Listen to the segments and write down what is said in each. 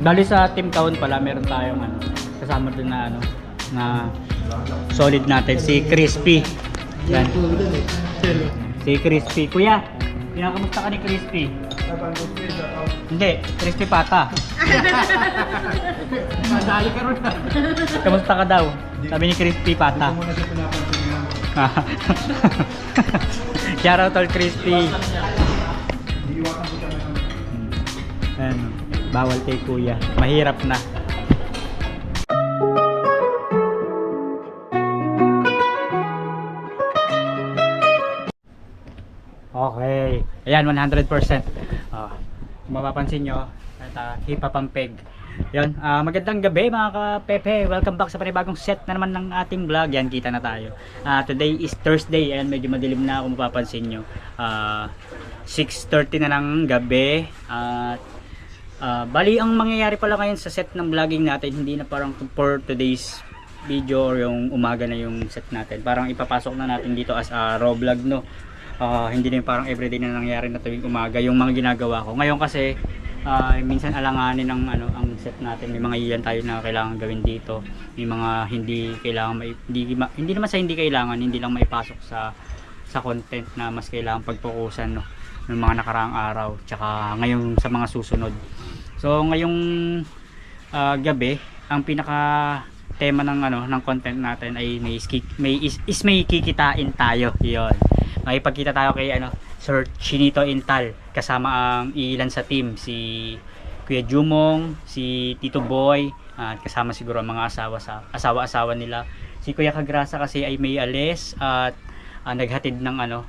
Dali sa team count pala, meron tayong ano, kasama dun na ano, na solid natin, si Crispy. Yan. Si Crispy. Kuya, kamusta ka ni Crispy? Hindi, Crispy Pata. Madali ka ron. Kamusta ka daw? Sabi ni Crispy Pata. Ito muna siya pinapansin niya. Shoutout all Crispy. Iiwasan ko siya ngayon. Ayan, bawal kay kuya. Mahirap na. Okay. Ayan, 100%. Kung mapapansin nyo, hipapampeg. Yan, magandang gabi mga ka-Pepe. Welcome back sa panibagong set na naman ng ating vlog. Yan, kita na tayo. Today is Thursday. Ayan, medyo madilim na kung mapapansin nyo. 6:30 na ng gabi. Bali, ang mangyayari pala ngayon sa set ng vlogging natin, hindi na parang for today's video or yung umaga na yung set natin. Parang ipapasok na natin dito as a raw vlog, no? Hindi na yung parang everyday na nangyayari na tuwing umaga yung mga ginagawa ko. Ngayon kasi, minsan alanganin ng ano ang set natin, may mga ilan tayo na kailangan gawin dito, may mga hindi kailangan hindi naman sa hindi kailangan, hindi lang maipasok sa content na mas kailangan pagpokusan, no, ng mga nakaraang araw tsaka ngayon sa mga susunod. So ngayong gabi, ang pinaka tema ng ano ng content natin ay may kikitain tayo. 'Yon, makipagkita tayo kay ano Sir Chinito Intal, kasama ang ilan sa team, si Kuya Jumong, si Tito Boy, at kasama siguro ang mga asawa nila. Si Kuya Kagrasa kasi ay may alis at naghatid ng ano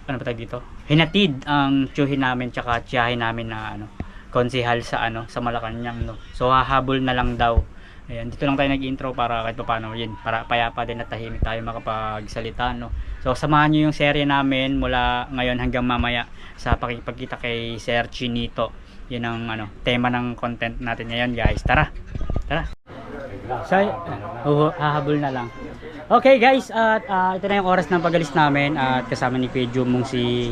ba tawag dito? Hinatid ang tiyuhin namin tsaka tiyahin namin na ano konsehal sa ano sa Malacanang, no. So hahabol na lang daw. Ayan, dito lang tayo nag-intro para kahit paano yun, para payapa din at tahimik tayo makapagsalita, no. So samahan nyo yung serye namin mula ngayon hanggang mamaya sa pakikipagkita kay Sir Chinito. Yun ang ano, tema ng content natin ngayon, guys. Tara. So, hahabol na lang. Okay guys, at ito na yung oras ng pag-alis namin at kasama ni Kuya Jumong si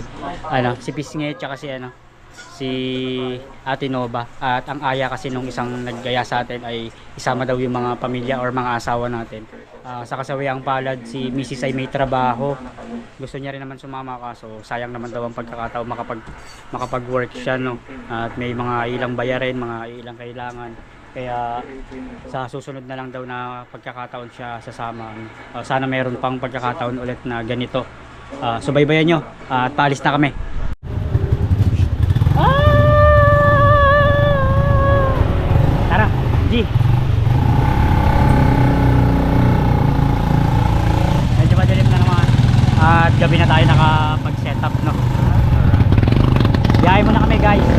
Pisnge tsaka si Ate Nova, at ang aya kasi nung isang naggaya sa atin ay isama daw yung mga pamilya or mga asawa natin. Sa kasawiang palad, si Mrs. ay may trabaho, gusto niya rin naman sumama, kaso sayang naman daw ang pagkakataon makapag-work siya, no, at may mga ilang bayarin, mga ilang kailangan, kaya sa susunod na lang daw na pagkakataon siya sasama. Sana mayroon pang pagkakataon ulit na ganito. Subaybayan nyo at paalis na kami. Medyo madilim na naman at gabi na tayo nakapag-setup, no. Biyahe muna kami, guys.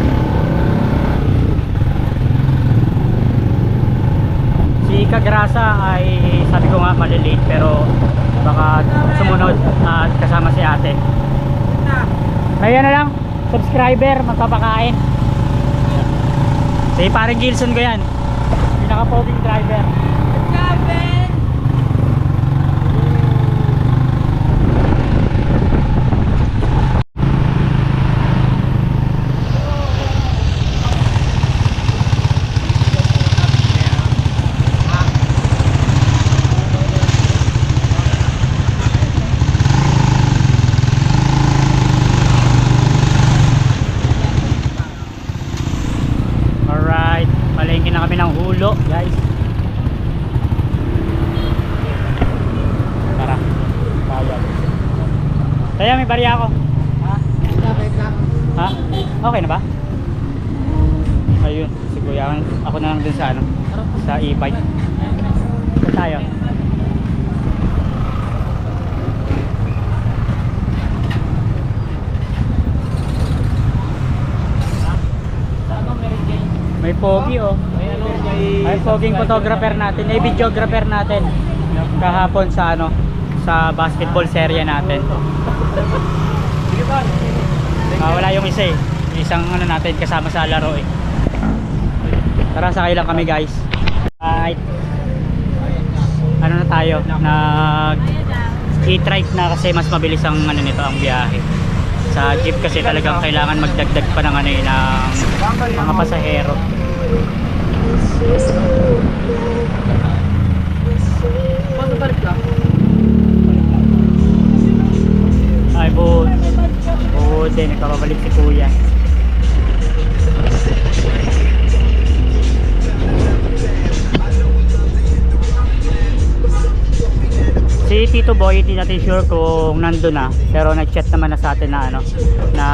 Si Kagrasa ay sabi ko nga malilate, pero baka sumunod at kasama si ate. Kaya na lang, subscriber magpapakain. Si parang Gilson ko yan, pinaka-poging driver. Alright, palengke na kami ng Hulo, guys. Tara, bayad. Kaya may bariya ako. Ha? Okay na ba? Ayun, si Kuya, ako na lang dun sa ano, sa e-bike. Saan tayo? May pogi, oh. Ay poging photographer natin, ay videographer natin. Kahapon sa ano, sa basketball serye natin. Wala yung isa eh. Isang ano natin kasama sa laro eh. Tara, sakay lang kami, guys. Right. Ano na tayo? Nag e-trike na kasi mas mabilis ang ano nito, ang biyahe. Sa jeep kasi talagang kailangan magdagdag pa ng ano eh, ng mga pasahero. Paano balik lang? Ay, buod din, nagpapabalik si kuya. Si Tito Boy, hindi natin sure kung nandun na, pero nag-chat naman na sa atin na ano, na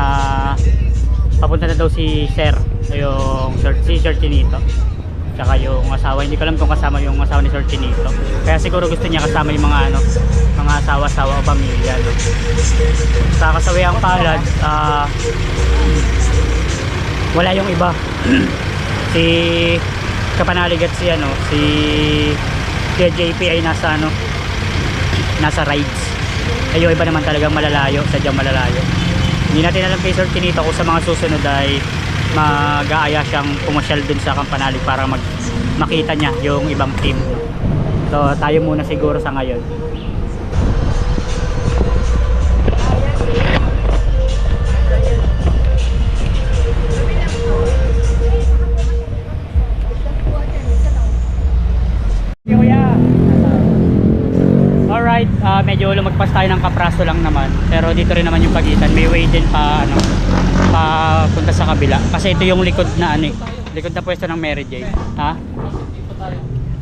papunta na daw si Sir, yung si Sir Chinito. Tsaka yung asawa, hindi ko alam kung kasama yung asawa ni Sir Chinito. Kaya siguro gusto niya kasama yung mga ano, mga asawa-asawa o pamilya, no. Sa Kasawiang Palad, wala yung iba. Si Kapanalig at si ano, si JP ay nasa ano, nasa rides. Ay yung iba naman talagang malalayo, sadyang malalayo. Hindi natin alam kay Sir Chinito kung sa mga susunod ay mag-aaya siyang pumasyal dun sa Kampanalig para makita niya yung ibang team. So tayo muna siguro sa ngayon. Alright, medyo lumagpas tayo ng Kapraso lang naman, pero dito rin naman yung pagitan, may way din pa ano, pa punta sa kabila, kasi ito yung likod na ano, likod na pwesto ng Mary Jane. Ha?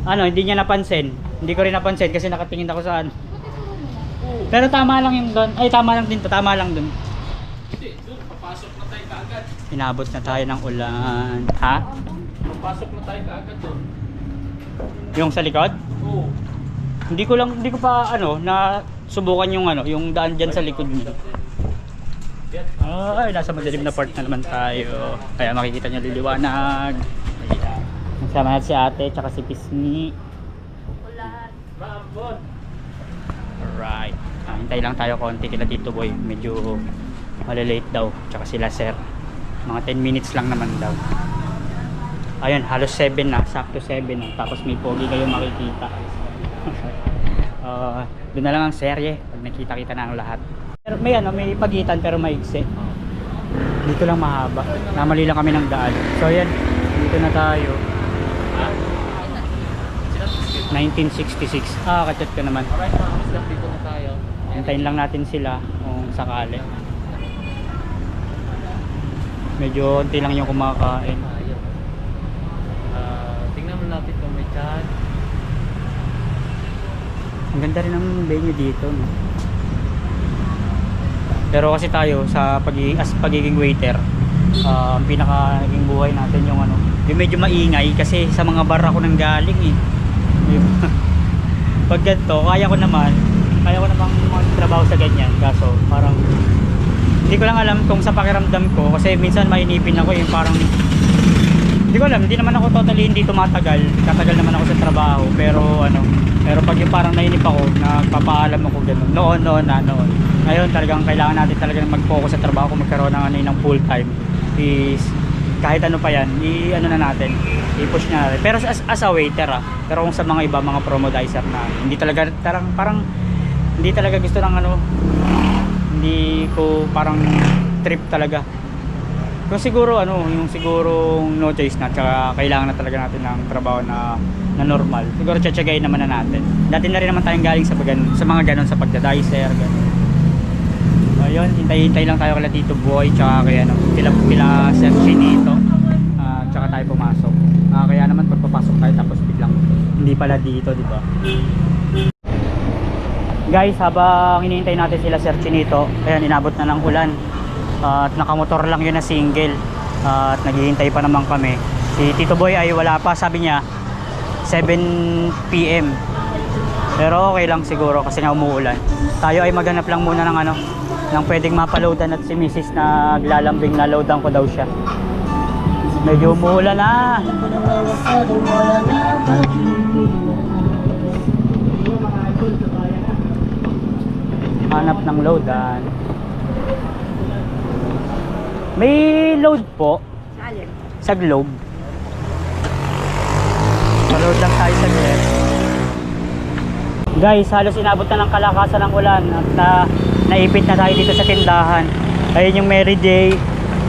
Ano, hindi niya napansin, hindi ko rin napansin kasi nakatingin ako sa ano. Pero tama lang yung doon, ay tama lang din to, tama lang doon. Hindi, doon, papasok na tayo kaagad. Inabot na tayo ng ulan. Ha? Papasok na tayo kaagad doon. Yung sa likod? Oo. Hindi ko pa ano na subukan yung ano, yung daan diyan sa likod niya. Ay, nasa madilim na part na naman tayo. Kaya makikita niyo liliwanag. Ayan. Nasama natin si ate tsaka si Pisngi. Alright. Hintay lang tayo konti kila Tito Boy. Medyo malilate daw. Tsaka sila Sir. Mga 10 minutes lang naman daw. Ayun, halos 7 na. Sakto 7 na. Tapos may pogi kayo makikita. Doon na lang ang serye pag nakita-kita na ang lahat. Pero may ano, may pagitan pero maigsi. Dito lang mahaba. Namali lang kami ng daan. So yan, dito na tayo. 1966. Kachat ka naman. Alright, dito na tayo. Hintayin lang natin sila kung sakali. Medyo unti lang yung kumakain. Tingnan mo natin kung may chat. Ang ganda rin ng venue dito, no? Pero kasi tayo sa pagiging waiter, ang pinaka naging buhay natin yung ano, yung medyo maingay kasi sa mga bar ako nang galing eh. Pag ganito, kaya ko namang magtrabaho sa ganyan, kaso parang hindi ko lang alam kung sa pakiramdam ko kasi minsan mainipin ako yung parang hindi ko alam, hindi naman ako totally hindi tumatagal, tatagal naman ako sa trabaho, pero pag yung parang nainip ako, nagpapaalam ako gano'n, noon. Ngayon talagang kailangan natin talagang mag-focus sa trabaho. Kung magkaroon ng full time is kahit ano pa yan, i-ano na natin, i-push na natin. Pero as a waiter pero kung sa mga iba, mga promodizer na hindi talaga, parang hindi talaga gusto ng ano, hindi ko parang trip talaga. Kung siguro yung siguro no choice na, tsaka kailangan na talaga natin ng trabaho na normal, siguro tsatsagayin naman na natin. Dati na rin naman tayong galing sa mga ganon, sa pagdadicer ganon. Ayun, hintay lang tayo kala Tito Boy tsaka kaya pila Sir Chinito, tsaka tayo pumasok. Kaya naman pagpapasok tayo tapos biglang hindi pala dito, di ba? Guys, habang hinihintay natin sila Sir Chinito, ayan, inabot na ng ulan. At nakamotor lang yun na single. At naghihintay pa naman kami. Si Tito Boy ay wala pa, sabi niya 7 PM. Pero okay lang siguro kasi nga umuulan. Tayo ay maghanap lang muna ng pwedeng mapaloadan at si Mrs. na naglalambing na loadan ko daw siya. Medyo umuulan na. Hanap ng loadan. May load po sa Globe. Paload lang tayo sa Globe. Guys, halos inabot na ng kalakasan ng ulan at naipit na tayo dito sa tindahan. Ayun yung Mary J.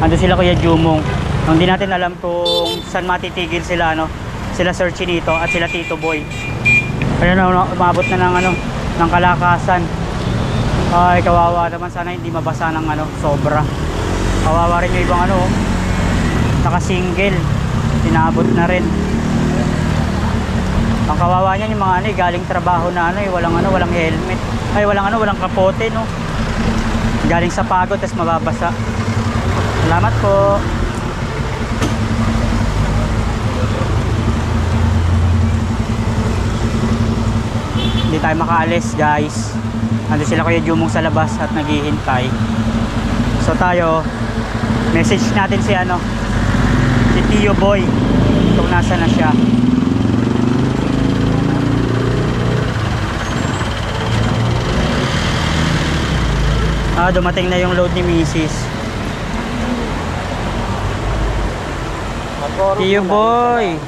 Ando sila Kuya Jumong. Hindi natin alam kung saan matitigil sila, no? Sila Sir Chinito at sila Tito Boy. Ayun na, umabot na ng ng kalakasan. Ay, kawawa naman, sana hindi mabasa ng sobra. Kawawa rin yung ibang naka-single. Inabot na rin. Ang kawawa niyan yung mga galing trabaho na walang helmet. Ay, walang kapote, no. Galing sa pagod tas mababasa. Salamat po. Hindi tayo makaalis, guys. Ando sila Kuya Jumong sa labas at naghihintay. So tayo, message natin si si Tio Boy kung nasa na siya. Dumating na yung load ni Mrs. Tio Boy.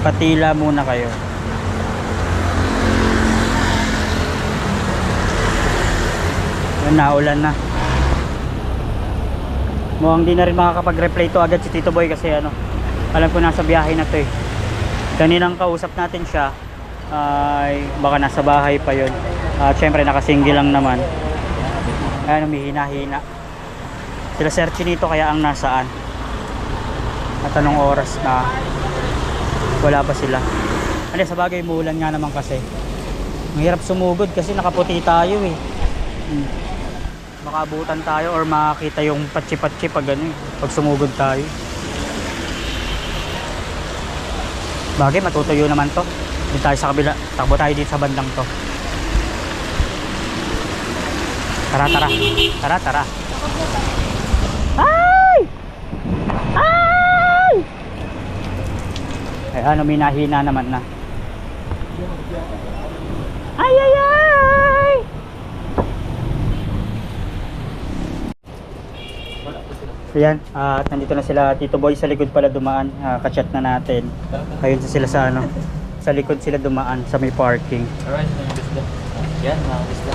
Patila muna kayo. Naulan na. Mukhang di na rin makakapag-reply to agad si Tito Boy kasi alam ko nasa biyahe na to eh. Kaninang kausap natin siya ay baka nasa bahay pa yun. At syempre nakasingle lang naman. Ayan, humihina-hina. Sila Sir Chinito kaya ang nasaan. At anong oras na wala pa sila. Ano, sa bagay muulan nga naman kasi. Mahirap sumugod kasi nakaputi tayo eh. Makabutan tayo or makakita yung patsi-patsi pag pag sumugod tayo. Bagay, matutuyo naman to. Dito tayo sa kabila. Takbo tayo dito sa bandang to. Tara, tara. Tara, tara. Ay! Ay! Ay, minahina naman na. Ay, ay, ay! Ayan, at nandito na sila Tito Boy sa likod pala dumaan. Kachat na natin. Ayun sila sa sa likod sila dumaan sa may parking. Alright, mga bisda. Yan, mga bisda.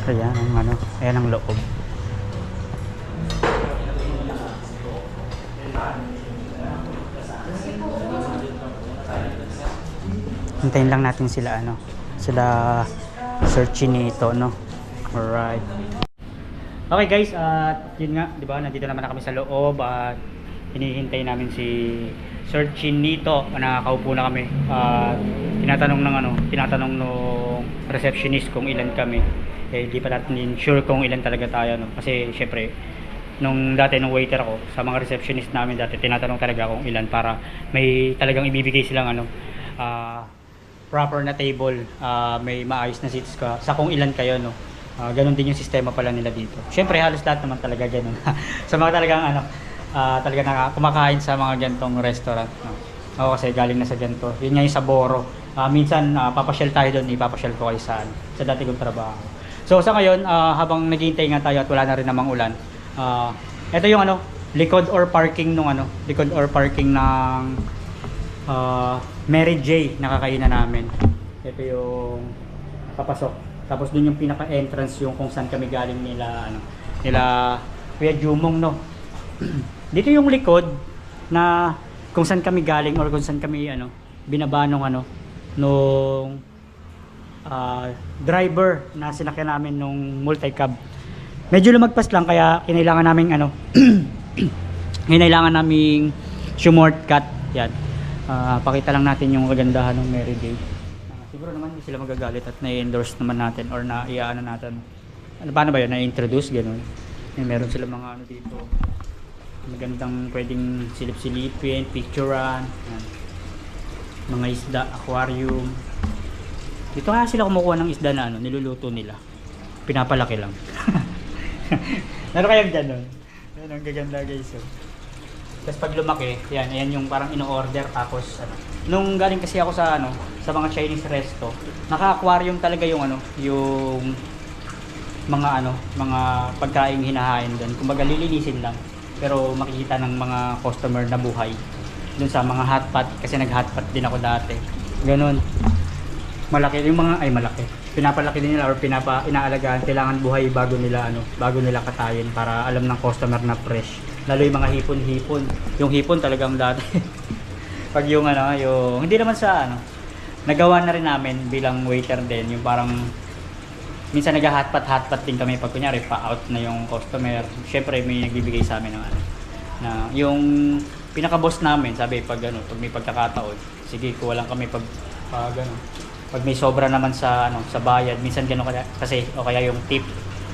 Ayan ang ayan ang loob. Hintayin lang natin sila sila Sir Chinito, no. Alright. Okay guys, at yun nga, 'di ba? Nandito naman na kami sa loob at hinihintay namin si Sir Chinito. Nakakaupo na kami. Tinatanong nung receptionist kung ilan kami. Di pa natin sure kung ilan talaga tayo, no. Kasi syempre nung waiter ako sa mga receptionist namin dati, tinatanong talaga kung ilan para may talagang ibibigay silang proper na table, may maayos na seats ka sa kung ilan kayo, no. Ganun din yung sistema pala nila dito. Syempre halos lahat naman talaga ganun. Sa mga talagang talaga kumakain sa mga gantong restaurant, no. Ako kasi galing na sa ganito. Yun nga yung sa Boro. Minsan papasyal tayo doon, ipapasyal ko kayo sa dati kong trabaho. So sa ngayon, habang naghihintay nga tayo at wala na rin namang ulan, ito yung likod or parking ng Mary J na kakainan namin. Ito yung papasok. Tapos dun yung pinaka-entrance yung kung saan kami galing nila Kuya Jumong, no. Dito yung likod na kung saan kami galing or kung saan kami binaba nung driver na sinakyan namin nung multi-cab. Medyo lumagpas lang kaya kinailangan naming shortcut. Yan. Pakita lang natin yung kagandahan ng Mary J. Siguro naman hindi sila magagalit at na-endorse naman natin or na-iaano natin. Paano ba yun? Na-introduce, gano'n. Meron sila mga dito. Magandang pwedeng silip-silipin, picturean. Mga isda, aquarium. Dito kaya sila kumukuha ng isda na niluluto nila. Pinapalaki lang. Meron kayang gano'n. Ang gaganda guys. Tapos pag lumaki, ayan yung parang ino-order tapos nung galing kasi ako sa ano, sa mga Chinese resto, naka-aquarium talaga yung ano, yung mga ano, mga pagkain hinahain doon. Kumbaga lilinisin lang. Pero makikita ng mga customer na buhay doon sa mga hotpot kasi nag-hotpot din ako dati. Ganun. Malaki yung mga malaki. Pinapalaki din nila or inaalagaan, kailangan buhay bago nila ano, bago nila katayin para alam ng customer na fresh. Lalo yung mga hipon-hipon. Yung hipon talagang dati. Pag yung ano, yung hindi naman sa ano, nagawa na rin namin bilang waiter din, yung parang minsan nag-hotpot din kami pag kunyari pa-out na yung customer. Syempre may nagbibigay sa amin ng ano, na yung pinaka-boss namin, sabi pag ano, pag may pagkakataon, sige kuha lang kami pag ano, pag may sobra naman sa ano, sa bayad, minsan gano'n kasi o kaya yung tip,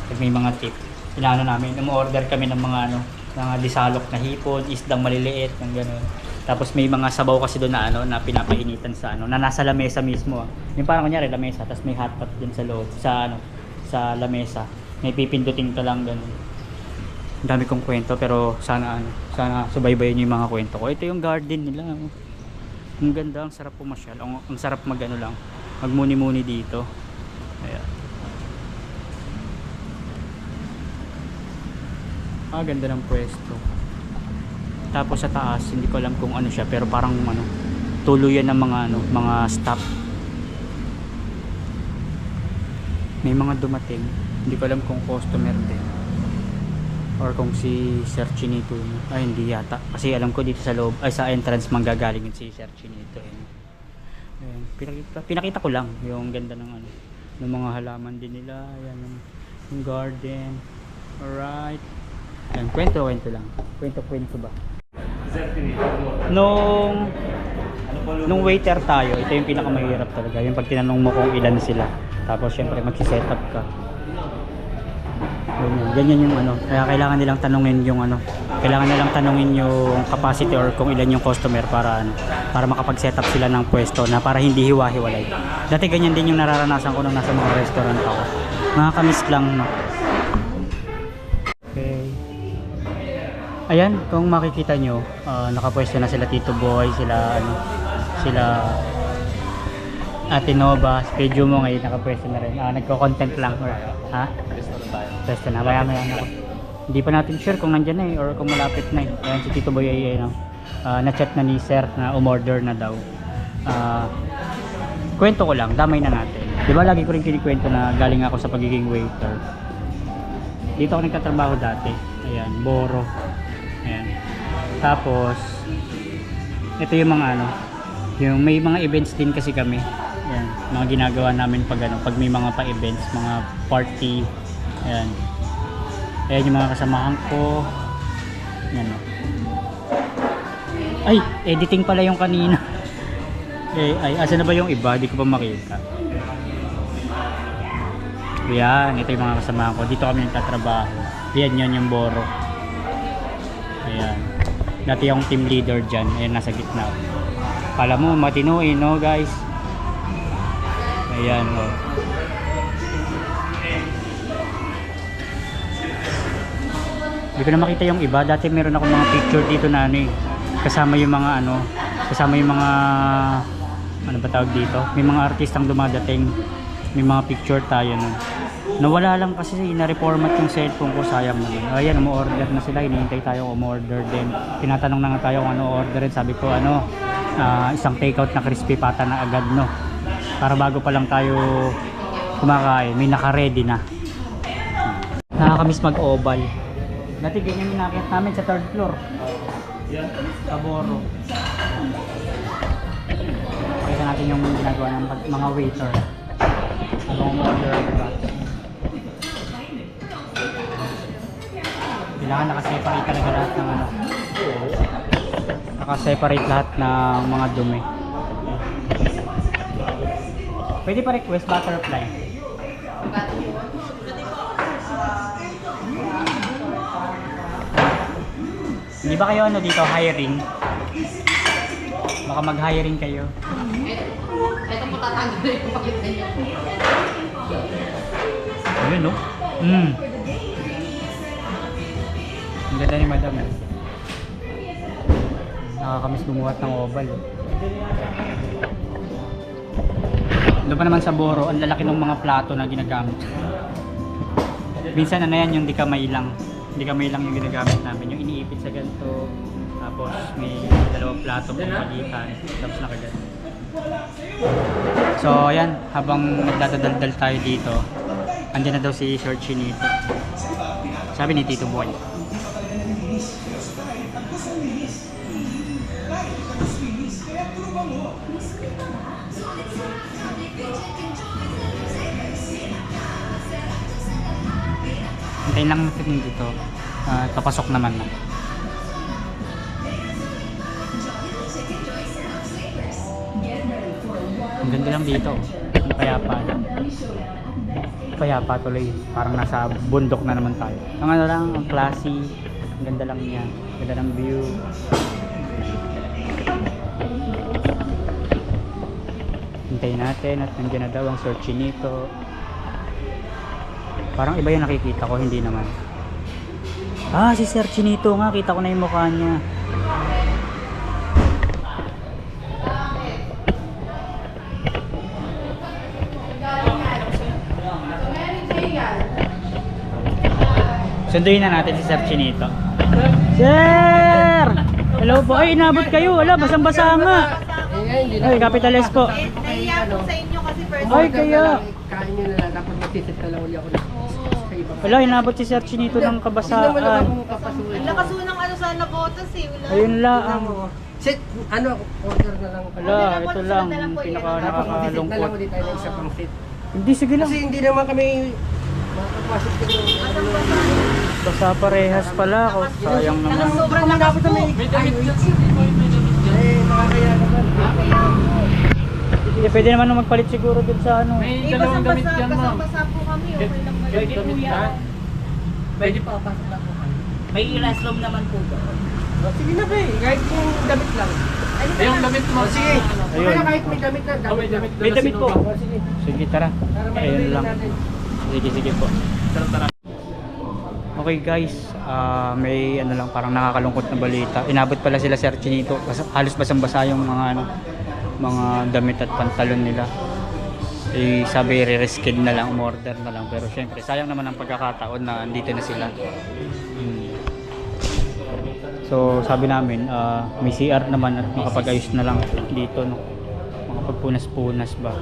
pag may mga tip, inaano namin, umu-order kami ng mga ano, mga disalok na hipon, isdang maliliit, ng gano'n. Tapos may mga sabaw kasi doon na ano, na pinapainitan sa ano, na nasa lamesa mismo. Yung parang kunyari lamesa, tapos may hotpot din sa loob, sa ano, sa lamesa. May pipindutin ka lang gano'n. Ang dami kong kwento pero sana ano, sana subaybayan niyo yung mga kwento ko. Ito yung garden nila. Oh. Ang ganda, ang sarap pumasyal. Ang sarap magano lang, magmuni-muni dito. Ayan. Ganda ng pwesto. Tapos sa taas, hindi ko alam kung ano siya, pero parang ano, tuluyan ng mga ano, mga staff. May mga dumating. Hindi ko alam kung customer din or kung si Sir Chinito. Ay, hindi yata. Kasi alam ko dito sa loob, ay sa entrance manggagaling yun si Sir Chinito. Ayan. Pinakita ko lang yung ganda ng ano, ng mga halaman din nila. Ayan, yung garden. Alright. Ayan, kwento lang. Kwento ba? Nung waiter tayo, ito yung pinakamahirap talaga. Yung pag tinanong mo kung ilan sila. Tapos syempre magsi-setup ka. Ganyan yung ano. Kaya kailangan nilang tanungin yung ano. Kailangan nilang tanungin yung capacity or kung ilan yung customer para ano, para makapag-setup sila ng pwesto na para hindi hiwa-hiwalay. Dati ganyan din yung nararanasan ko nung nasa mga restaurant ako. Nakakamiss lang, no. Okay. Ayan, kung makikita nyo, nakapwesto na sila Tito Boy, sila ano, sila Ate Nova, schedule mo ngayon nakapwesto na rin. Nagko-content lang. Ha? Pwesto na. Maya ako. Hindi pa natin sure kung nandyan na or kung malapit na Ayan, si Tito Boy ay na-chat na ni Sir na umorder na daw. Kwento ko lang, damay na natin. Diba lagi ko rin kinikwento na galing ako sa pagiging waiter. Dito ako nagtatrabaho dati. Ayan, Boro. Ayan. Tapos ito yung mga ano, yung may mga events din kasi kami. Ayan, mga ginagawa namin pag ano, pag may mga pa-events, mga party. Ayan. Ayan yung mga kasamahan ko. Ayan o. Ay, editing pala yung kanina. Asa na ba yung iba? Di ko pa makita. Ayan, ito yung mga kasamahan ko. Dito kami nagtatrabaho. Ayan, yun yung Boro. Ayan. Dati yung team leader dyan. Ayan, nasa gitna. Kala mo, matino no guys? Ayan, o. Hindi ko na makita yung iba. Dati meron ako mga picture dito na ano kasama yung mga ano, kasama yung mga ano ba tawag dito? May mga artistang dumadating. May mga picture tayo nun. Nawala lang kasi na-reformat yung cellphone ko, sayang naman. Ayan, umu-order na sila, hinihintay tayo umorder din. Tinatanong na nga tayo kung ano orderin. Sabi ko ano, isang takeout na crispy pata na agad, no? Para bago pa lang tayo kumakain, may naka-ready na. Nakakamiss mag-oval. Dati ganyan yung nakit namin sa 3rd floor. Sa Boro. Pakita natin yung ginagawa ng mga waiter. Anong order ba? Kailangan naka-separate talaga lahat ng ano. Naka-separate lahat ng mga dumi. Pwede pa request butterfly. Hindi ba kayo ano dito hiring? Baka mag-hiring kayo. Ito po tatanggalin yung pakita niyo. Ayun no? Ang ganda ni madam. Nakakamiss bumuhat ng oval. Doon pa naman sa Boro, ang lalaki ng mga plato na ginagamit. Minsan ano yan, yung di kamay lang. Di kamay lang yung ginagamit namin. Yung iniipit sa ganito. Tapos may dalawang plato pang pagitan. Tapos nakagat. So ayan, habang nagdadaldal tayo dito, andyan na daw si Sir Chinito. Sabi ni Tito Boy. Hintayin lang natin dito. Papasok naman na. Ang ganda lang dito. Ang payapa. Payapa tuloy. Parang nasa bundok na naman tayo. Ang ano lang, ang classy. Ang ganda lang niya. Ang ganda ng view. Hintayin natin at nandiyan na daw ang Sir Chinito. Parang iba yung nakikita ko, hindi naman. Ah, si Sir Chinito nga. Kita ko na yung mukha niya. Sunduin na natin si Sir Chinito. Sir! Hello po. Ay, inabot kayo. Wala, basang-basa nga. Ay, Capitales po. Nahiya po sa inyo kasi first Ay, kaya. Kain nyo na lang, dapat magsisit na lang uli ako sa ibang. Wala, inabot si Sir Chinito ng kabasaan. Ang lakas mo ng ano sana botas eh. Wala. Ayun lang. Sit, ano, order na lang. Wala, ito lang. Pinaka Dapat magsisit na lang nakakalungkot. ulit tayo ng isa pang sit. Hindi, sige lang. Kasi hindi naman kami makapasok dito. Basa parehas pala ako. Sayang naman. Sobrang lakas po. Nakakaya naman. Hindi, pwede naman nung magpalit siguro dun sa ano. Eh, basang-basa po kami. Okay lang ba? Pwede po yan. Pwede pa, pasok lang po kami. May restroom naman po doon. Sige na ba eh, kahit yung damit lang. Yung damit mo. Sige, Ayun. kaya kahit may damit na. May damit May damit po. Sige, Sige, tara. para Ayun maibigay lang. natin. Sige po. Okay guys, may ano lang, parang nakakalungkot na balita. Inabot pala sila Sir Chinito. Halos basang-basa yung mga ano, mga damit at pantalon nila. Eh, sabi re-reskid na lang, order na lang. Pero syempre, sayang naman ang pagkakataon na andito na sila. So sabi namin, may CR naman at makapag-ayos na lang dito, no? Makapagpunas-punas ba.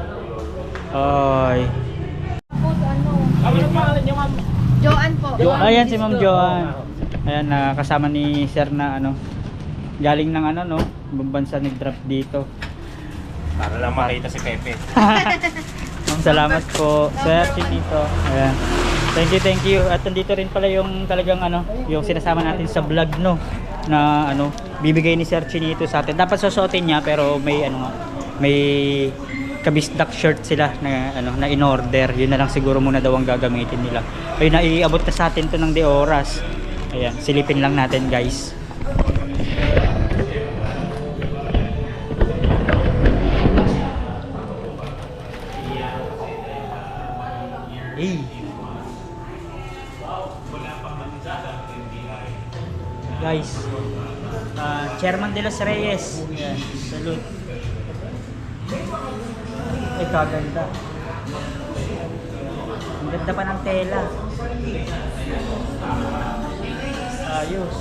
Ay. Ano yung pangalan niyo, ma'am? Joanne po. Ayan si Ma'am Joanne. Ayan, kasama ni Sir na ano, galing ng ano, no, ibang bansa nag-drop dito. Para lang makita si Pepe. Ma'am, salamat po Sir Chinito. Ayan. Thank you. At nandito rin pala yung talagang ano, yung sinasama natin sa vlog, no, na ano, bibigay ni Sir Chinito sa atin. Dapat susuotin niya pero may ano nga, may kabisdak shirt sila na ano, na in order. Yun na lang siguro muna daw ang gagamitin nila. Ayun, naiabot na sa atin to ng de oras. Ayan, silipin lang natin guys. Hey. Guys, Chairman de los Reyes. Ayan, salute. Ay, kaganda. Ang ganda pa ng tela. Ayos.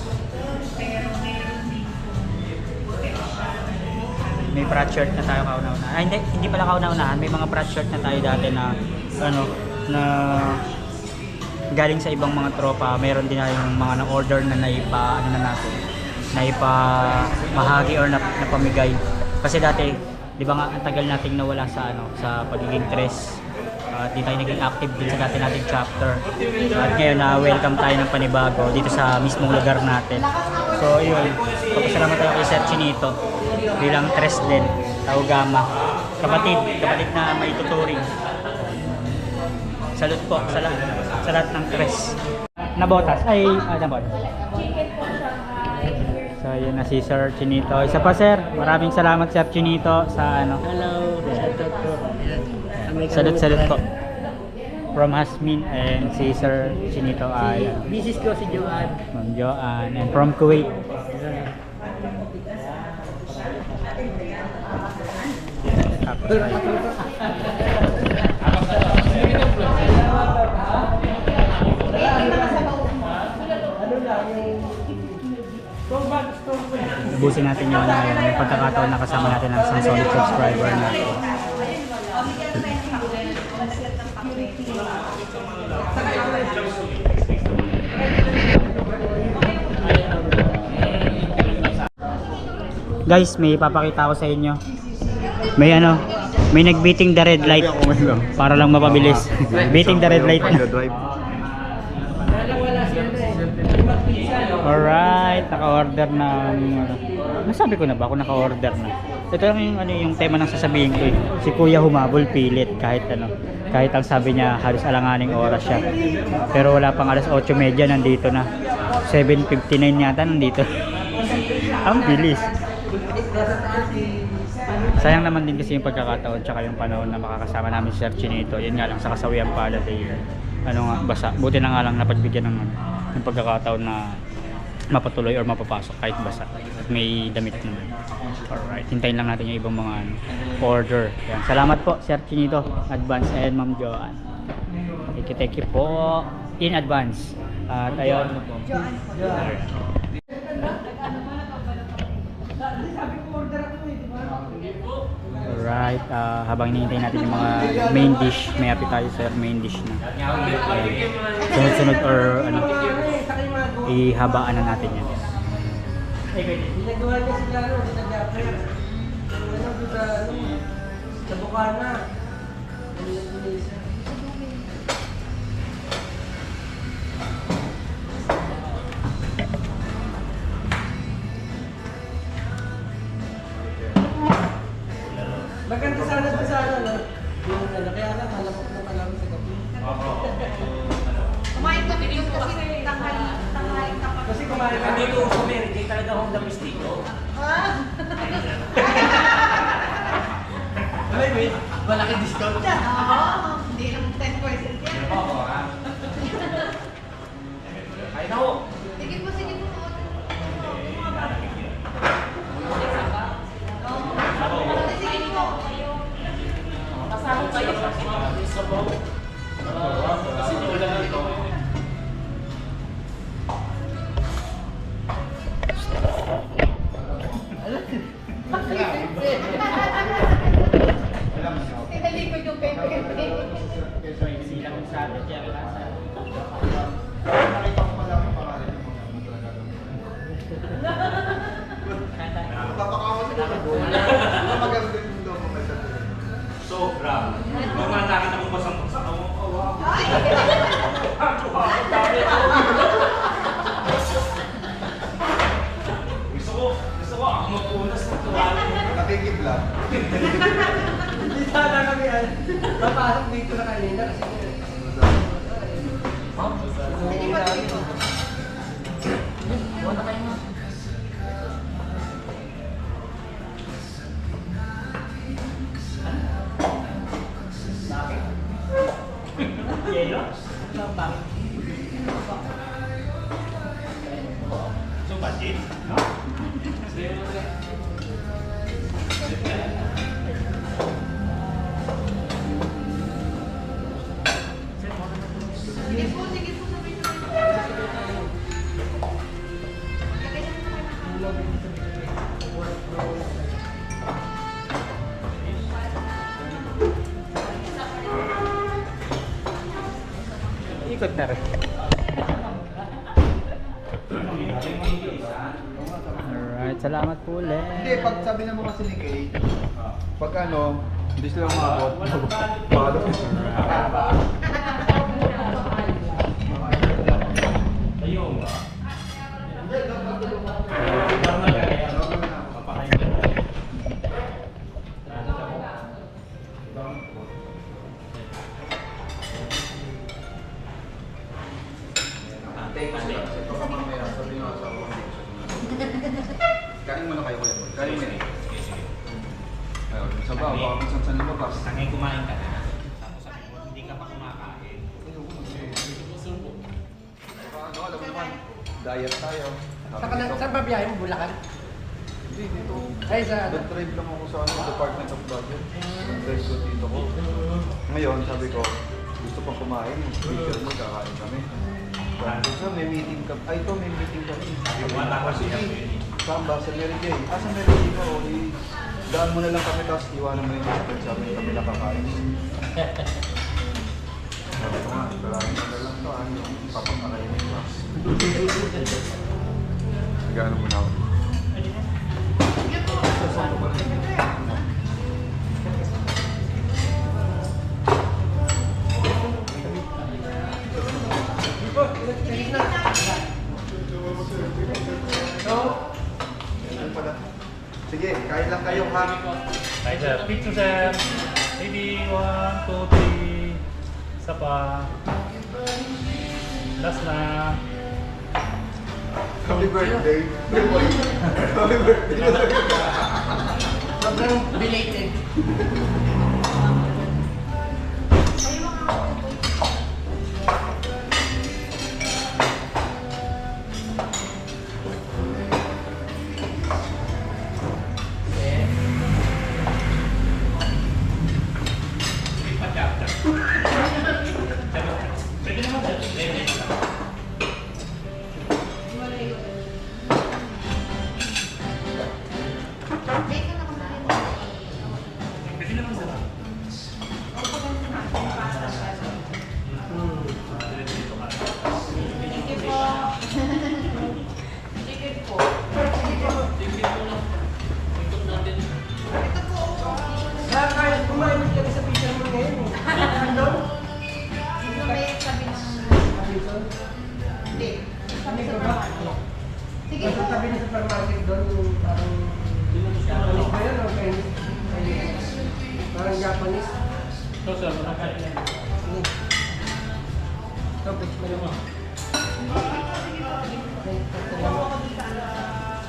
May frat shirt na tayo kauna-unahan. Ay, hindi pala kauna-unahan. May mga frat shirt na tayo dati na ano, na galing sa ibang mga tropa. Meron din tayong mga na-order na naipa, ano na natin, naipa mahagi or napamigay. Kasi dati, di ba nga, ang tagal nating nawala sa ano, sa pagiging tres. Di tayo naging active din sa dati nating chapter. At ngayon na welcome tayo ng panibago dito sa mismong lugar natin. So yun, papasalamat tayo kay Sir Chinito bilang tres din, Tau Gama. Kapatid na maituturing. Salute po sa lahat ng tres. Nabotas, nabotas. So yun na si Sir Chinito. Isa pa sir, maraming salamat Sir Chinito sa ano. Hello, shoutout po. Salute po. From Hasmin and si Sir Chinito ay Misis ko si Joanne. Ma'am Joanne and from Kuwait. Tapos, ubusin natin yung pagkakataon na kasama natin ng isang solid subscriber natin. Guys, may ipapakita ko sa inyo. May may nag-beating the red light para lang mapabilis. Beating the red light na. Alright, naka-order ng nasabi ko na ba ako naka-order na. Ito lang yung tema ng sasabihin ko eh. Si Kuya humabol pilit kahit kahit ang sabi niya halos alanganing oras siya. Pero wala pang alas 8:30 nandito na. 7:59 yata nandito. Ang bilis. Sayang naman din kasi yung pagkakataon tsaka yung panahon na makakasama namin si Sir Chinito. Yun nga lang sa kasawian pala basa. Buti na nga lang napagbigyan ng pagkakataon na mapatuloy or mapapasok kahit basa at may damit naman. Alright, hintayin lang natin yung ibang mga order. Yan. Salamat po Sir Chinito, advance, and Ma'am Joanne. Thank you po in advance. At ayun. Alright, habang hinihintay natin yung mga main dish, may appetizer, main dish na. Sunod-sunod or ihabaan na natin yan. Ginagawa niya sila, nag-apper. Sa Bukana. Maganda sana sa no? Kaya lang, halapok na pala sa gabi. Kumain kami yung kasi tanghali ka pa. Kasi kumain ka. Hindi ko kumiri, hindi talaga akong damistiko. Wait, malaki discount niya. Oo, hindi lang 10% yan. Oo, ha? Ay, no! Sige po. Sige po. Kasama kayo. Tinalikod yung pepe. Sobra. Mga nakita mong basang-basang ako. Gusto ko ako magpunas ng tuwala. Nakikip lang. Hindi sana kami napasok dito na kanina kasi Sige po. So, budget? Sige po. Sabi nyo. Ikot na rin. Alright, salamat po ulit. Hindi, pag sabi naman kasi ni Kay, pag hindi sila umabot, palo. Ayun. Kain muna kayo kuya. Kain mo eh. Ayun, sabaw, baka kung saan lumabas. Sangay kumain ka na. Tapos sabi mo, hindi ka pa kumakain. Alam mo naman, diet tayo. saan ba biyahe mo? Bulacan? Hindi, dito. Ay, sa Nag-drive lang ako sa Department of Budget. Nag-drive ko dito ko. Ngayon, sabi ko, gusto pang kumain. Speaker mo, kakain kami. Sabi ko, may meeting ka. Ay, ito, may meeting kami. Sige, saan ba? Sa Mary Jane. Sa Mary Jane ko. Daan mo na lang kami, tapos iwanan mo yung sakit. Sabi ko, kami nakakain. Sabi ko nga, dalawin mo na lang to. Ano, papakakain mo. Nagano mo na ako. Sasama mo rin. Sige, kain lang kayo ha. Hi sir, picture sir. Ready, 1, 2, 3. Isa pa. Last na. Happy birthday. Happy birthday. sobrang belated. Pwede naman sir. Pwede naman sir. Kaya kumain kami sa pizza mo ngayon eh. Ano? Sige Nasa po. tabi ng supermarket doon, yung parang Japanese ba yun o Chinese? Parang Japanese. So sir, makakain na. Sige. Ito, bitch mo naman. Okay, salamat.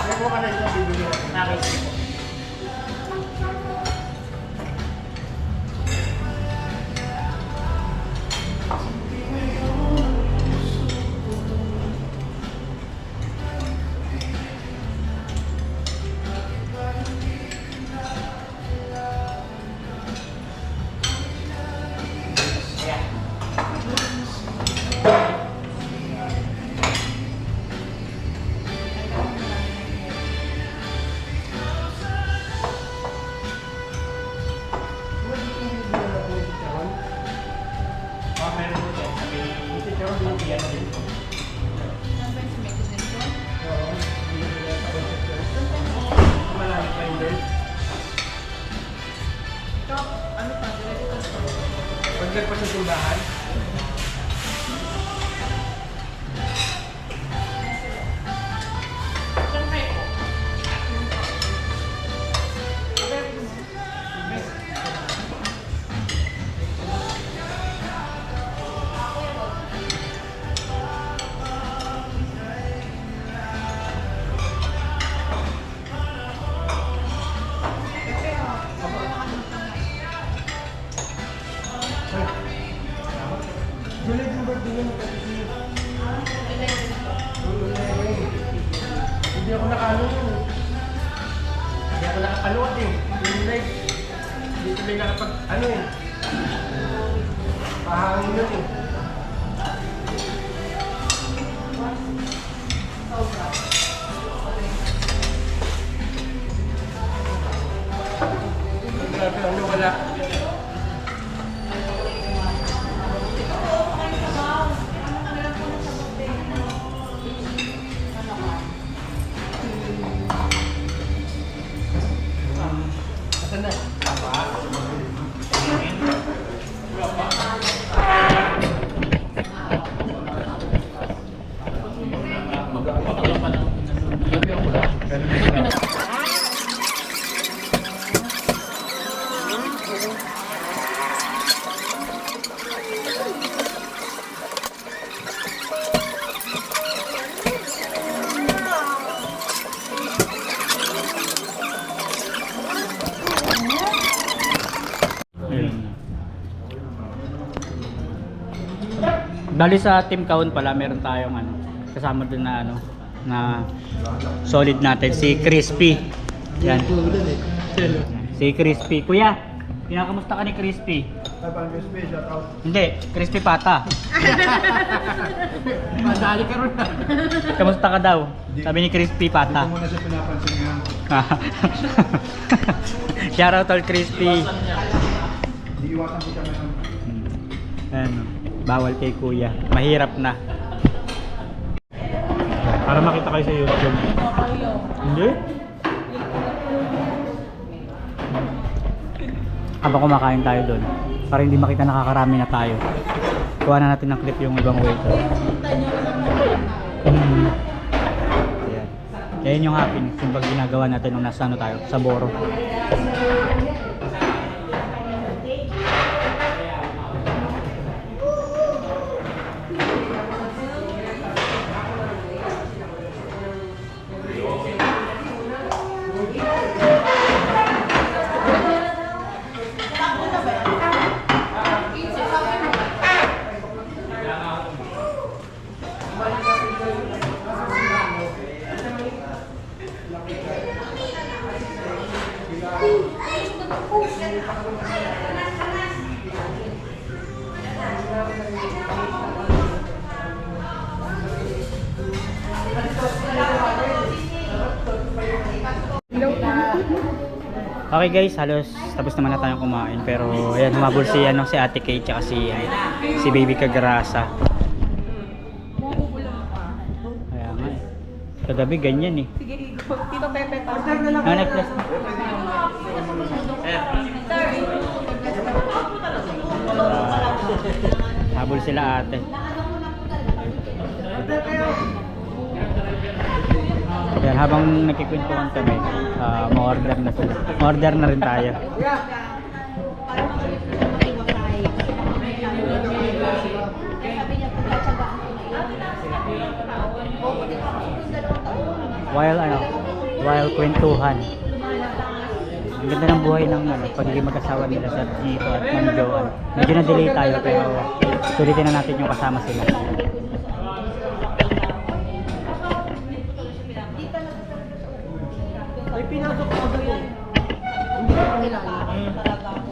May kuha ka na ito, bibili ako. Meron po sir. Malayo pa yun din. Paglag pa sa simbahan. July din birthday mo kasi hindi ako nakano yun. Hindi ako nakapanood eh. Yung live. Hindi tuloy nakapag ano eh. Pahangin nun eh. Grabe ano wala. Asan na? Bali sa team count pala, meron tayong ano, kasama dun na ano, na solid natin, si Crispy. Yan. Si Crispy. Kuya, kinakamusta ka ni Crispy? Hindi, Crispy Pata. Madali ka ron. Kamusta ka daw? Sabi ni Crispy Pata. Hindi mo na siya pinapansin ngayon. Shoutout all Crispy. Di iwasan ko siya ngayon. Ano, bawal kay kuya. Mahirap na. Para makita kayo sa YouTube. Hindi? Habang kumakain tayo doon, para hindi makita nakakarami na tayo. Kuha na natin ng clip yung ibang waiter. Ayan. Yan yung happiness yung pag ginagawa natin nung nasa ano tayo, sa Boro. Okay guys, halos tapos naman na tayong kumain, pero ayan, humabol si ano, si Ate Kay tsaka si Baby Kagrasa. Kaya nga eh. Kagabi ganyan eh. Sige, Tito Pepe. Order na lang. Ano plus? Habol sila ate. Order kayo. Yan, habang nagkikwentuhan kami, ma-order na sila. Ma-order na rin tayo. Yeah. While kwentuhan. Ang ganda ng buhay ng pagiging mag-asawa nila sa Gito at Ma'am Joanne. Medyo na-delay tayo pero sulitin na natin yung kasama sila. May pinasok ko ako. Hindi ko kilala.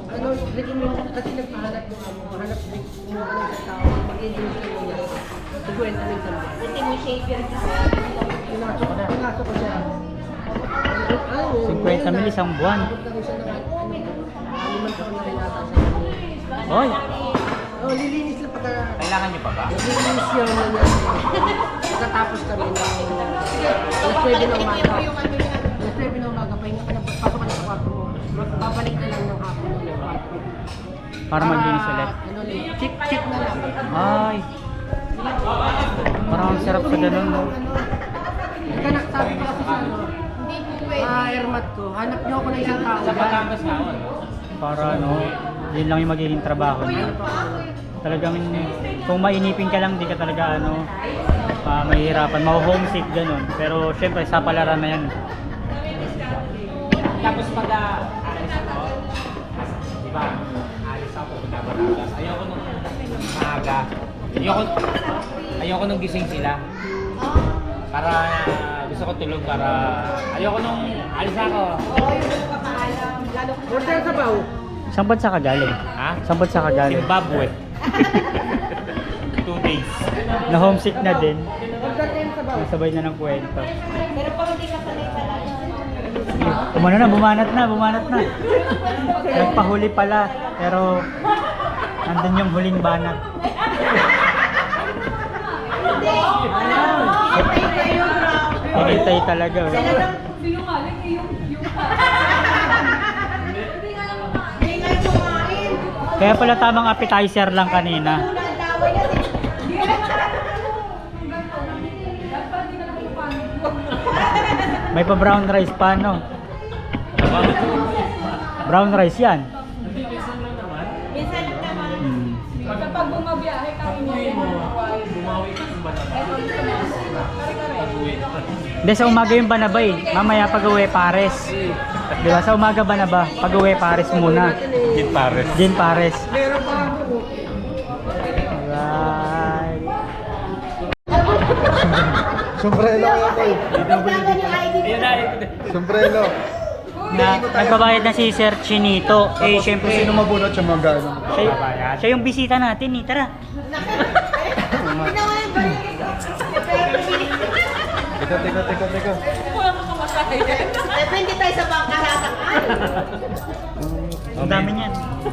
Ano, bigyan mo kasi nagpahanap ng hanap din mo ano sa tao. Mag-i-enjoy mo niya. Tuguin namin sa mga. Buti mo shaper kasi. Pinasok ko siya. 50 mil isang buwan. Limang taon na rin nata siya. Oy! Oh, lilinis lang pagka... Kailangan nyo pa ba? Lilinis yun na niya. Pagkatapos kami ng... Alas 9 ng umaga. Alas 9 ng umaga, pahinga ka na, pasok ka na sa kwarto mo. Babalik na lang ng hapon ng kwarto. Para maglinis ulit. Ano lang, check na lang. Ay! Parang ang sarap sa ganun, no? Kanak, sabi ko kasi sa ano, airmat ko, hanap niyo ako ng isang tao. Sa Batangas na ako, Para ano, yun lang yung magiging trabaho niya. Talagang kung mainipin ka lang, di ka talaga ano, mahihirapan, ma-homesick ganun. Pero syempre sa palaran na yan. Tapos pag alis ako, di ba, alis ako, punta Batangas. Ayoko nung maaga. Ayoko nung gising sila. Para gusto ko tulog para ayoko nung alis ako. Order sa baw. Saan bansa ka galing? Ha? Saan bansa ka galing? Zimbabwe. 2 days. Na homesick na din. Order kayo sa baw. Sabay na ng kwento. Pero pag hindi ka sanay talaga. Umano na, bumanat na. Nagpahuli pala, pero nandun yung huling banat. Hinintay talaga. Sinungaling eh yung Hindi nga kumain. Kaya pala tamang appetizer lang kanina. Laway kasi. Hindi ka naman. May pa brown rice pa, no? Brown rice yan. Minsan lang naman. Hmm. Kapag bumabiyahe kami mo. Hindi, sa umaga yung banaba eh. Mamaya pag-uwi pares. Di ba? Sa umaga banaba, pag-uwi pares muna. Gin pares. Gin pares. Meron pa ako. Alright. Sombrero kaya boy. Ayun na, Sombrero. Nagbabayad na si Sir Chinito. Eh, syempre, Sino mabunot siya magano? siya yung bisita natin eh. Tara. Teka. Depende tayo sa bangka natin. Ang dami niyan.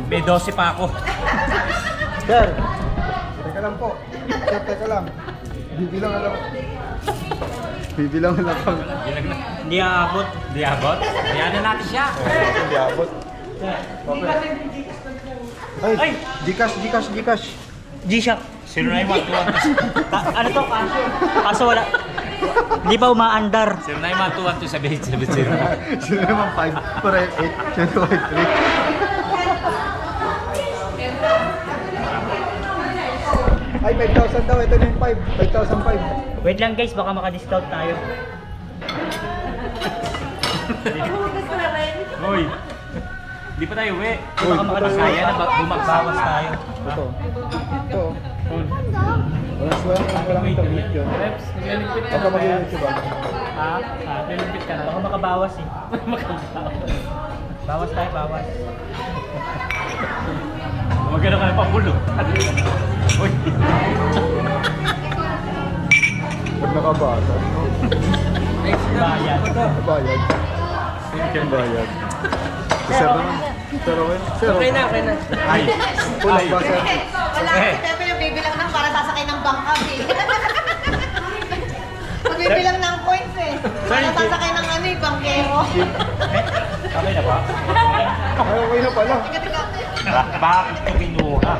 may 12 pa ako. Sir, teka lang po. Sir, teka lang. Bibilang lang. Bibilang lang pang. Hindi aabot. Di abot? Ayan na natin siya. Hindi abot. Ay, Gcash. G-Shock. 0912. Ano to? Kaso wala. Hindi pa umaandar. 0912 Sino naman 5? 4, 8, 7, 5, 3. Ay, 5,000 daw. Ito na yung 5. 5,005. Wait lang guys, baka maka-discount tayo. Hoy. Di pa tayo uwi. Baka maka-discount. Kaya na bumagbawas tayo. Ito. Walang internet yun. Baka mag-YouTube ba? Ha? Nilipit ka na. Baka makabawas eh. Bawas tayo, bawas. Magano ka na papulo. Hoy. Pag nakabasa. Bayan. Bayad. Bayad. Sir naman. Sir, okay? Sir, okay na. Ay. Kulang ba, sir? Wala kasi Pepe nagbibilang ng para sasakay ng bangka eh. Magbibilang ng points eh. Para sasakay ng ano eh, bangkero. Okay na ba? Ay, okay na pala. Bakit ito kinuha?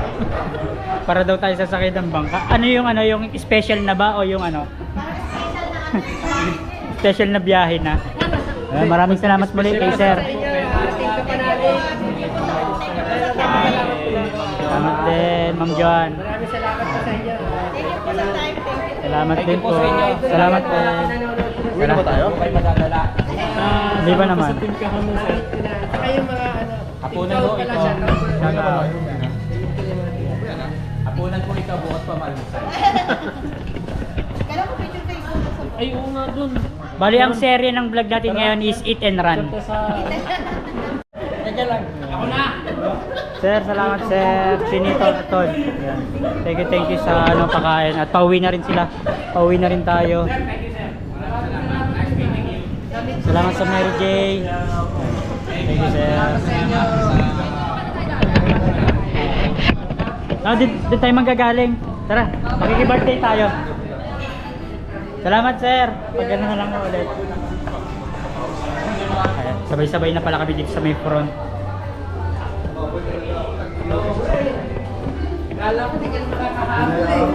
Para daw tayo sasakay ng bangka. Ano yung special na ba o yung ano? Special na biyahe na. Maraming salamat muli kay Sir. Salamat din, Ma'am Joan. Maraming salamat po sa inyo. Salamat din po. Salamat din. Uwi na ba tayo? Kayo madadala. Di ba naman? Saka yung mga ano. Hapunan ko ito. Shout out. Hapunan ko ito bukas pa malmusal. Kailan mo picture kayo sa Ay, oo nga dun. Bali, ang serye ng vlog natin ngayon is Eat and Run. Teka lang. Ako na! Sir, salamat Sir Chinito at Tol. Yan. Thank you sa ano pakain at pauwi na rin sila. Pauwi na rin tayo. Salamat sa Mary J. Thank you Sir. Doon tayo manggagaling. Tara, makiki-birthday tayo. Salamat Sir. Pag gano'n na lang ulit. Ayan, sabay-sabay na pala kami dito sa may front. Kala ko di ka makakahabol eh.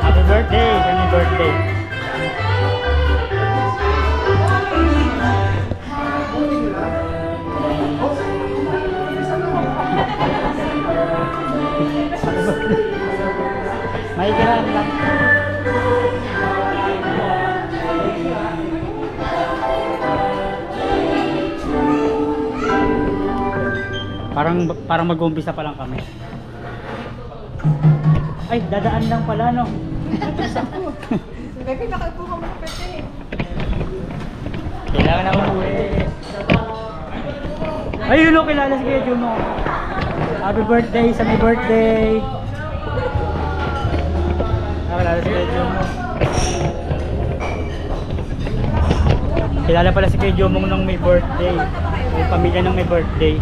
Happy birthday! Happy birthday! May kiran lang. Parang mag-umpisa pa lang kami. Ay, dadaan lang pala no. Pepe, nakaupo ka muna Pepe. Kailangan na umuwi. Ayun no, kilala si Kuya Juno. Happy birthday sa may birthday. Kilala si Kuya Juno. Kilala pala si Kuya Jumong nung may birthday. Yung pamilya nung may birthday.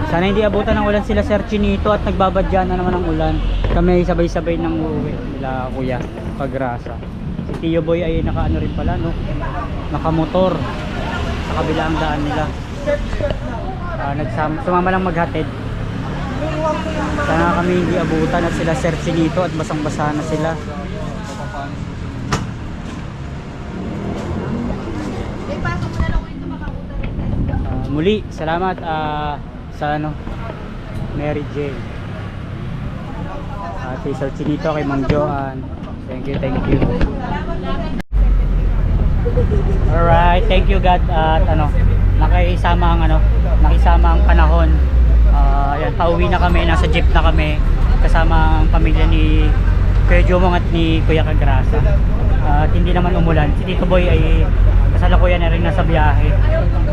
Sana hindi abutan ng ulan sila Sir Chinito at nagbabadya na naman ng ulan. Kami sabay-sabay nang uuwi nila Kuya Pagrasa. Si Tio Boy ay nakaano rin pala no. Nakamotor sa kabilang daan nila. Sumama lang maghatid. Sana kami hindi abutan at sila Sir Chinito at basang-basa na sila. Muli, salamat sa ano, Mary Jane. At kay Sir Chinito, kay Ma'am Joanne. Thank you, thank you. Alright, thank you God at nakisama ang panahon. Ayan, pauwi na kami, nasa jeep na kami kasama ang pamilya ni Kuya Jumong at ni Kuya Kagrasa. At hindi naman umulan. Si Tito Boy ay kasalukuyan na rin nasa biyahe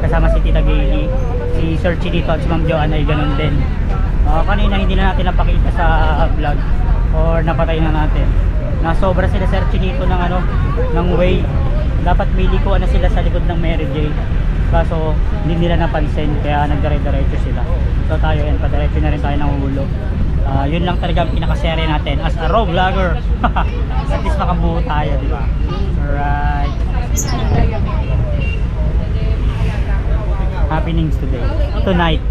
kasama si Tita Gayle. Si Sir Chinito at si Ma'am Joanne ay ganun din. Kanina hindi na natin napakita sa vlog or napatay na natin. Nasobra sila Sir Chinito ng way. Dapat may likuan na sila sa likod ng Mary J. Kaso hindi nila napansin kaya nagdire-diretso sila. So tayo yan, padiretso na rin tayo ng ulo. Yun lang talaga ang pinakaserye natin as a raw vlogger. At least makabuo tayo, di ba? Alright. Happenings today. Tonight.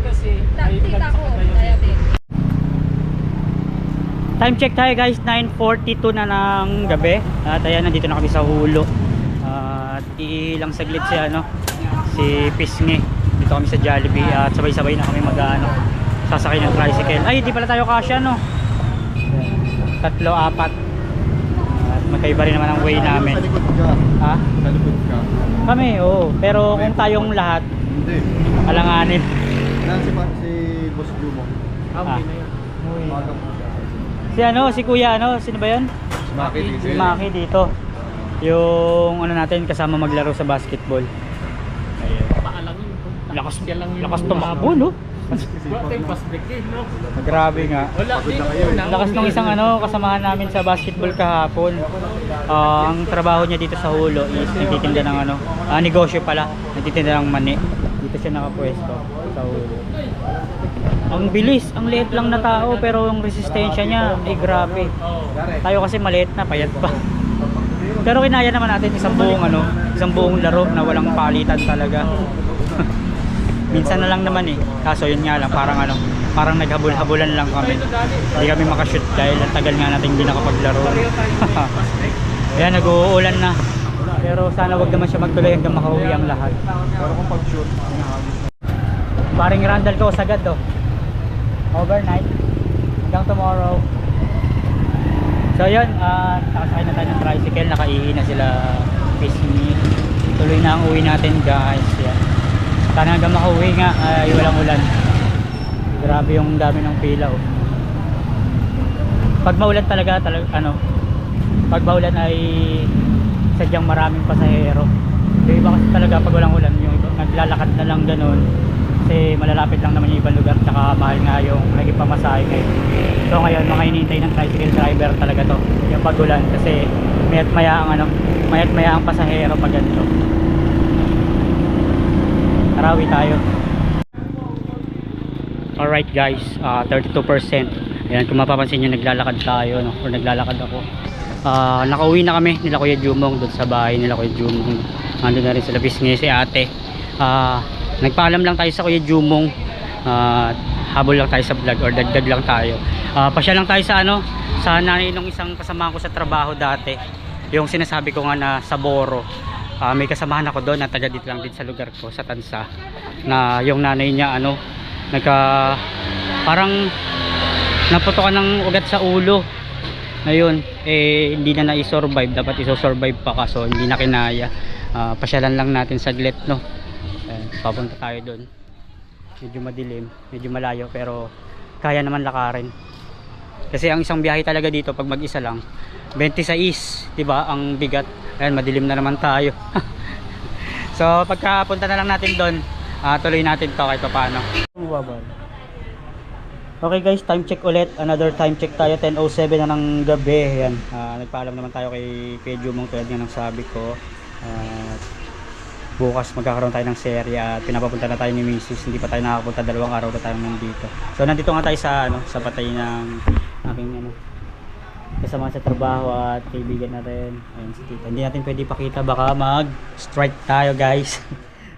Time check tayo guys, 9:42 na ng gabi. At ayan, nandito na kami sa Hulo. At ilang saglit si Pisngi. Dito kami sa Jollibee at sabay-sabay na kami sasakay ng tricycle. Ay, di pala tayo kasya 3, 4. At magkaiba rin naman ang way namin. Sa likod ka. Ha? Sa likod ka. Kami, oo. Pero kung tayong lahat, Hindi. alanganin. Si Boss Jumong. Ah. Umagang po siya. Si Kuya, sino ba yun? Si Maki dito. Si Maki dito. Yung natin kasama maglaro sa basketball. Ayun. Lakas tumakbo, no? Grabe nga. Lakas ng isang kasamahan namin sa basketball kahapon. Ang trabaho niya dito sa Hulo is nagtitinda ng negosyo pala. Nagtitinda ng mani. Dito siya nakapwesto sa Hulo. Ang bilis, ang liit lang na tao pero yung resistensya niya ay grabe. Tayo kasi maliit na, payat pa. Pero kinaya naman natin isang buong laro na walang palitan talaga. Minsan na lang naman kaso yun nga lang, parang naghabol-habulan lang kami. Hindi kami makashoot dahil ang tagal nga natin hindi nakapaglaro. Ayan, nag-uulan na. Pero sana wag naman siya magtuloy hanggang makauwi ang lahat. Pero kung pag-shoot, Paring Randall ko sagad overnight hanggang tomorrow. So yun, nakasakay na tayo ng tricycle, nakaihi na sila Pisngi. Tuloy na ang uwi natin guys. Yan. Sana hanggang makauwi nga ay walang ulan. Grabe yung dami ng pila Pag maulan talaga pag maulan ay sadyang maraming pasahero. Yung iba kasi talaga pag walang ulan, yung iba, naglalakad na lang ganun kasi malalapit lang naman yung ibang lugar, tsaka mahal nga yung naging pamasahe ngayon. So ngayon mga hinihintay ng tricycle driver talaga to yung pag ulan kasi mayat maya ang pasahero pag ganito. Arawi tayo. Alright guys, 32%. Ayan, kung mapapansin nyo naglalakad tayo or naglalakad ako. Nakauwi na kami nila Kuya Jumong doon sa bahay nila Kuya Jumong. Nandun na rin sila Pisngi, si ate. Nagpaalam lang tayo sa Kuya Jumong. Habol lang tayo sa vlog or dagdag lang tayo. Pasya lang tayo sa sa nanay nung isang kasama ko sa trabaho dati. Yung sinasabi ko nga na sa Boro. May kasamahan ako doon na taga dito lang din sa lugar ko sa Tansa, na yung nanay niya parang naputokan ng ugat sa ulo. Ngayon hindi na na-survive, dapat iso-survive pa kaso hindi na kinaya. Pasyalan lang natin saglit papunta tayo doon. Medyo madilim, medyo malayo pero kaya naman lakarin. Kasi ang isang biyahe talaga dito pag mag-isa lang 26, 'di ba? Ang bigat. Ayan, madilim na naman tayo. So pagkapunta na lang natin doon, tuloy natin to kahit paano. Okay guys, time check ulit. Another time check tayo, 10:07 na ng gabi. Ayan, nagpaalam naman tayo kay Jumong tulad nga ng sabi ko. Bukas magkakaroon tayo ng serye at pinapapunta na tayo ni Mrs. Hindi pa tayo nakakapunta, 2 araw na tayo nandito. So nandito nga tayo sa patay ng aking kasama sa trabaho at kaibigan na rin. Ayun si tita. Hindi natin pwede ipakita, baka mag-strike tayo guys.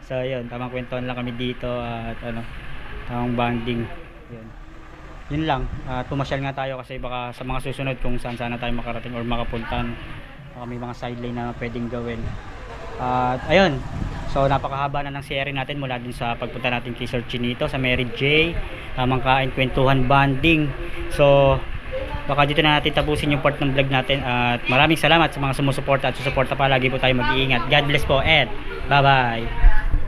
So yun, tamang kwentuhan lang kami dito at tamang bonding. Yun lang, pumasyal nga tayo kasi baka sa mga susunod kung saan sana tayo makarating or makapunta, baka may mga sideline na pwedeng gawin. At ayun, so napakahaba na ng series natin mula din sa pagpunta natin kay Sir Chinito sa Mary J. Tamang kain, kwentuhan, bonding. So baka dito na natin tapusin yung part ng vlog natin at maraming salamat sa mga sumusuporta at susuporta pa. Lagi po tayo mag-iingat. God bless po and bye bye.